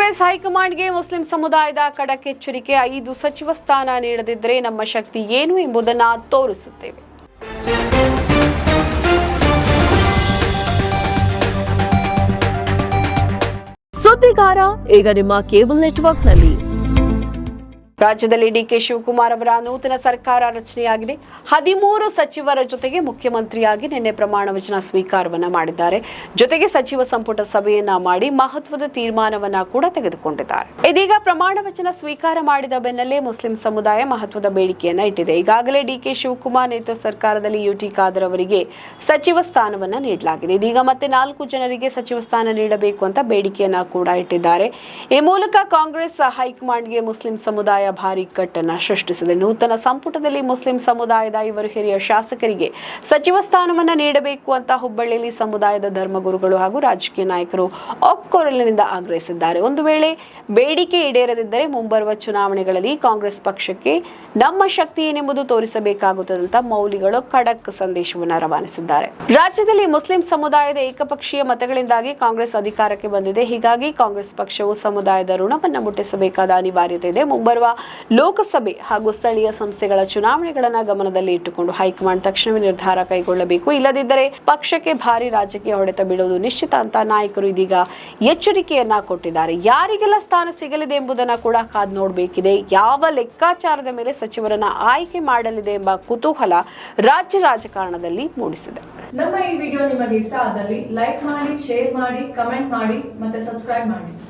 ಕಾಂಗ್ರೆಸ್ ಹೈಕಮಾಂಡ್ಗೆ ಮುಸ್ಲಿಂ ಸಮುದಾಯದ ಖಡಕ್ ಎಚ್ಚರಿಕೆ. 5 ಸಚಿವ ಸ್ಥಾನ ನೀಡದಿದ್ದರೆ ನಮ್ಮ ಶಕ್ತಿ ಏನು ಎಂಬುದನ್ನು ತೋರಿಸುತ್ತೇವೆ. ಸುದ್ದಿಗಾರ ಈಗ ನಿಮ್ಮ ಕೇಬಲ್ ನೆಟ್ವರ್ಕ್ನಲ್ಲಿ. ರಾಜ್ಯದಲ್ಲಿ ಡಿಕೆ ಶಿವಕುಮಾರ್ ಅವರ ನೂತನ ಸರ್ಕಾರ ರಚನೆಯಾಗಿದೆ. 13 ಸಚಿವರ ಜೊತೆಗೆ ಮುಖ್ಯಮಂತ್ರಿಯಾಗಿ ನಿನ್ನೆ ಪ್ರಮಾಣ ವಚನ ಸ್ವೀಕಾರವನ್ನ ಮಾಡಿದ್ದಾರೆ. ಜೊತೆಗೆ ಸಚಿವ ಸಂಪುಟ ಸಭೆಯನ್ನ ಮಾಡಿ ಮಹತ್ವದ ತೀರ್ಮಾನವನ್ನ ಕೂಡ ತೆಗೆದುಕೊಂಡಿದ್ದಾರೆ. ಇದೀಗ ಪ್ರಮಾಣ ವಚನ ಸ್ವೀಕಾರ ಮಾಡಿದ ಬೆನ್ನಲ್ಲೇ ಮುಸ್ಲಿಂ ಸಮುದಾಯ ಮಹತ್ವದ ಬೇಡಿಕೆಯನ್ನ ಇಟ್ಟಿದೆ. ಈಗಾಗಲೇ ಡಿಕೆ ಶಿವಕುಮಾರ್ ನೇತೃತ್ವದ ಸರ್ಕಾರದಲ್ಲಿ ಯುಟಿ ಖಾದರ್ ಅವರಿಗೆ ಸಚಿವ ಸ್ಥಾನವನ್ನ ನೀಡಲಾಗಿದೆ. ಇದೀಗ ಮತ್ತೆ 4 ಜನರಿಗೆ ಸಚಿವ ಸ್ಥಾನ ನೀಡಬೇಕು ಅಂತ ಬೇಡಿಕೆಯನ್ನ ಕೂಡ ಇಟ್ಟಿದ್ದಾರೆ. ಈ ಮೂಲಕ ಕಾಂಗ್ರೆಸ್ ಹೈಕಮಾಂಡ್ಗೆ ಮುಸ್ಲಿಂ ಸಮುದಾಯ ಭಾರಿ ಕಟ್ಟನ್ನ ಸೃಷ್ಟಿಸಿದೆ. ನೂತನ ಸಂಪುಟದಲ್ಲಿ ಮುಸ್ಲಿಂ ಸಮುದಾಯದ 2 ಹಿರಿಯ ಶಾಸಕರಿಗೆ ಸಚಿವ ಸ್ಥಾನವನ್ನ ನೀಡಬೇಕು ಅಂತ ಹುಬ್ಬಳ್ಳಿಯಲ್ಲಿ ಸಮುದಾಯದ ಧರ್ಮಗುರುಗಳು ಹಾಗೂ ರಾಜಕೀಯ ನಾಯಕರು ಒಕ್ಕೊರಲಿನಿಂದ ಆಗ್ರಹಿಸಿದ್ದಾರೆ. ಒಂದು ವೇಳೆ ಬೇಡಿಕೆ ಈಡೇರದಿದ್ದರೆ ಮುಂಬರುವ ಚುನಾವಣೆಗಳಲ್ಲಿ ಕಾಂಗ್ರೆಸ್ ಪಕ್ಷಕ್ಕೆ ನಮ್ಮ ಶಕ್ತಿ ಏನೆಂಬುದು ತೋರಿಸಬೇಕಾಗುತ್ತದೆ ಅಂತ ಮೌಲಿಗಳು ಖಡಕ್ ಸಂದೇಶವನ್ನು ರವಾನಿಸಿದ್ದಾರೆ. ರಾಜ್ಯದಲ್ಲಿ ಮುಸ್ಲಿಂ ಸಮುದಾಯದ ಏಕಪಕ್ಷೀಯ ಮತಗಳಿಂದಾಗಿ ಕಾಂಗ್ರೆಸ್ ಅಧಿಕಾರಕ್ಕೆ ಬಂದಿದೆ. ಹೀಗಾಗಿ ಕಾಂಗ್ರೆಸ್ ಪಕ್ಷವು ಸಮುದಾಯದ ಋಣವನ್ನು ಮುಟ್ಟಿಸಬೇಕಾದ ಅನಿವಾರ್ಯತೆ ಇದೆ. ಮುಂಬರುವ ಲೋಕಸಭೆ ಹಾಗೂ ಸ್ಥಳೀಯ ಸಂಸ್ಥೆಗಳ ಚುನಾವಣೆಗಳನ್ನು ಗಮನದಲ್ಲಿ ಇಟ್ಟುಕೊಂಡು ಹೈಕಮಾಂಡ್ ತಕ್ಷಣವೇ ನಿರ್ಧಾರ ಕೈಗೊಳ್ಳಬೇಕು. ಇಲ್ಲದಿದ್ದರೆ ಪಕ್ಷಕ್ಕೆ ಭಾರಿ ರಾಜಕೀಯ ಹೊಡೆತ ಬೀಳುವುದು ನಿಶ್ಚಿತ ಅಂತ ನಾಯಕರು ಇದೀಗ ಎಚ್ಚರಿಕೆಯನ್ನ ಕೊಟ್ಟಿದ್ದಾರೆ. ಯಾರಿಗೆಲ್ಲ ಸ್ಥಾನ ಸಿಗಲಿದೆ ಎಂಬುದನ್ನು ಕೂಡ ಕಾದು ನೋಡಬೇಕಿದೆ. ಯಾವ ಲೆಕ್ಕಾಚಾರದ ಮೇಲೆ ಸಚಿವರನ್ನ ಆಯ್ಕೆ ಮಾಡಲಿದೆ ಎಂಬ ಕುತೂಹಲ ರಾಜ್ಯ ರಾಜಕಾರಣದಲ್ಲಿ ಮೂಡಿಸಿದೆ. ನಮ್ಮ ಈ ವಿಡಿಯೋ ನಿಮಗೆ ಇಷ್ಟ ಆದಲ್ಲಿ ಲೈಕ್ ಮಾಡಿ, ಶೇರ್ ಮಾಡಿ, ಕಮೆಂಟ್ ಮಾಡಿ ಮತ್ತೆ ಸಬ್ಸ್ಕ್ರೈಬ್ ಮಾಡಿ.